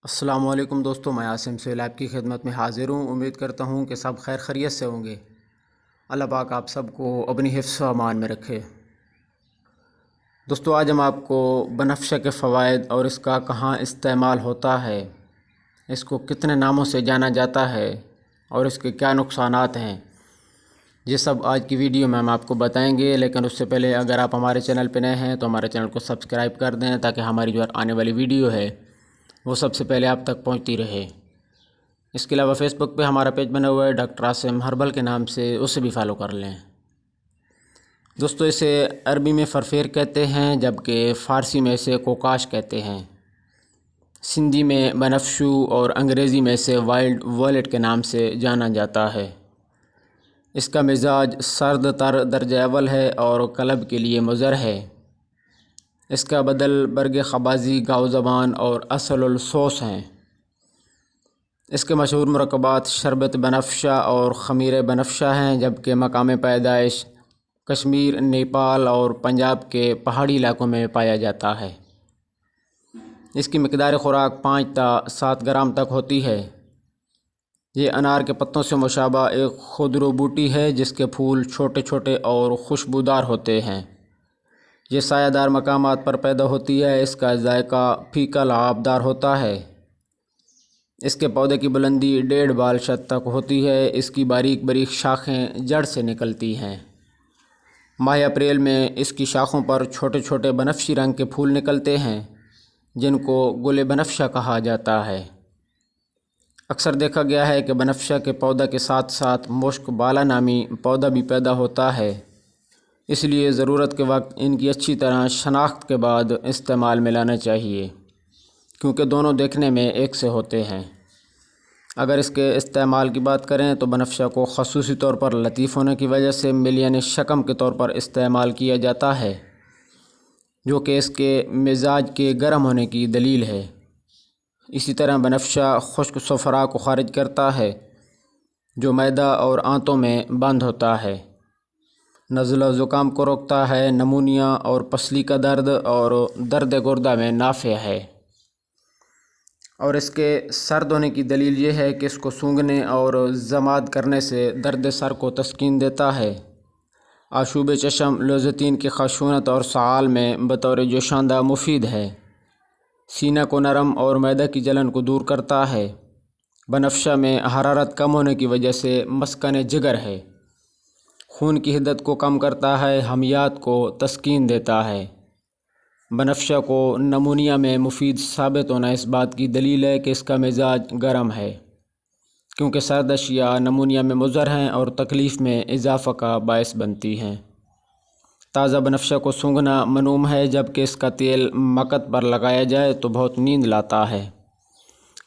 السلام علیکم دوستو، میں عاصم سہیل آپ کی خدمت میں حاضر ہوں۔ امید کرتا ہوں کہ سب خیر خیریت سے ہوں گے۔ اللہ پاک آپ سب کو اپنی حفظ و امان میں رکھے۔ دوستو، آج ہم آپ کو بنفشہ کے فوائد اور اس کا کہاں استعمال ہوتا ہے، اس کو کتنے ناموں سے جانا جاتا ہے اور اس کے کیا نقصانات ہیں، یہ سب آج کی ویڈیو میں ہم آپ کو بتائیں گے۔ لیکن اس سے پہلے اگر آپ ہمارے چینل پہ نئے ہیں تو ہمارے چینل کو سبسکرائب کر دیں تاکہ ہماری جو آنے والی ویڈیو ہے وہ سب سے پہلے آپ تک پہنچتی رہے۔ اس کے علاوہ فیس بک پہ ہمارا پیج بنا ہوا ہے ڈاکٹر عاصم ہربل کے نام سے، اسے بھی فالو کر لیں۔ دوستو، اسے عربی میں فرفیر کہتے ہیں جبکہ فارسی میں اسے کوکاش کہتے ہیں، سندھی میں بنفشو اور انگریزی میں اسے وائلڈ وائلٹ کے نام سے جانا جاتا ہے۔ اس کا مزاج سرد تر درجہ اول ہے اور قلب کے لیے مضر ہے۔ اس کا بدل برگ خبازی، گاؤ زبان اور اصل السوس ہیں۔ اس کے مشہور مرکبات شربت بنفشہ اور خمیر بنفشہ ہیں، جبکہ مقام پیدائش کشمیر، نیپال اور پنجاب کے پہاڑی علاقوں میں پایا جاتا ہے۔ اس کی مقدار خوراک 5 تا 7 گرام تک ہوتی ہے۔ یہ انار کے پتوں سے مشابہ ایک خضرو بوٹی ہے جس کے پھول چھوٹے چھوٹے اور خوشبودار ہوتے ہیں۔ یہ سایہ دار مقامات پر پیدا ہوتی ہے۔ اس کا ذائقہ پھیکا لعابدار ہوتا ہے۔ اس کے پودے کی بلندی 1.5 بال شت تک ہوتی ہے۔ اس کی باریک باریک شاخیں جڑ سے نکلتی ہیں۔ ماہ اپریل میں اس کی شاخوں پر چھوٹے چھوٹے بنفشی رنگ کے پھول نکلتے ہیں جن کو گل بنفشہ کہا جاتا ہے۔ اکثر دیکھا گیا ہے کہ بنفشہ کے پودا کے ساتھ ساتھ مشک بالا نامی پودا بھی پیدا ہوتا ہے، اس لیے ضرورت کے وقت ان کی اچھی طرح شناخت کے بعد استعمال میں لانا چاہیے، کیونکہ دونوں دیکھنے میں ایک سے ہوتے ہیں۔ اگر اس کے استعمال کی بات کریں تو بنفشہ کو خصوصی طور پر لطیف ہونے کی وجہ سے ملین شکم کے طور پر استعمال کیا جاتا ہے، جو کہ اس کے مزاج کے گرم ہونے کی دلیل ہے۔ اسی طرح بنفشہ خشک صفرا کو خارج کرتا ہے جو معدہ اور آنتوں میں بند ہوتا ہے، نزلہ و زکام کو روکتا ہے، نمونیا اور پسلی کا درد اور درد گردہ میں نافع ہے۔ اور اس کے سرد ہونے کی دلیل یہ ہے کہ اس کو سونگھنے اور ضماد کرنے سے درد سر کو تسکین دیتا ہے۔ آشوب چشم، لوزتین کی خشونت اور سعال میں بطور جوشاندہ مفید ہے۔ سینہ کو نرم اور معدہ کی جلن کو دور کرتا ہے۔ بنفشہ میں حرارت کم ہونے کی وجہ سے مسکن جگر ہے۔ خون کی حدت کو کم کرتا ہے، حمیات کو تسکین دیتا ہے۔ بنفشہ کو نمونیا میں مفید ثابت ہونا اس بات کی دلیل ہے کہ اس کا مزاج گرم ہے، کیونکہ سرد اشیاء نمونیا میں مضر ہیں اور تکلیف میں اضافہ کا باعث بنتی ہیں۔ تازہ بنفشہ کو سونگھنا منوم ہے، جبکہ اس کا تیل مقعد پر لگایا جائے تو بہت نیند لاتا ہے۔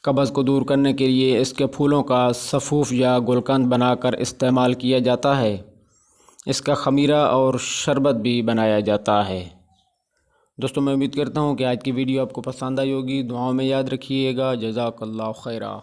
قبض کو دور کرنے کے لیے اس کے پھولوں کا سفوف یا گلقند بنا کر استعمال کیا جاتا ہے۔ اس کا خمیرہ اور شربت بھی بنایا جاتا ہے۔ دوستوں، میں امید کرتا ہوں کہ آج کی ویڈیو آپ کو پسند آئی ہوگی۔ دعاؤں میں یاد رکھیے گا۔ جزاک اللہ خیرہ۔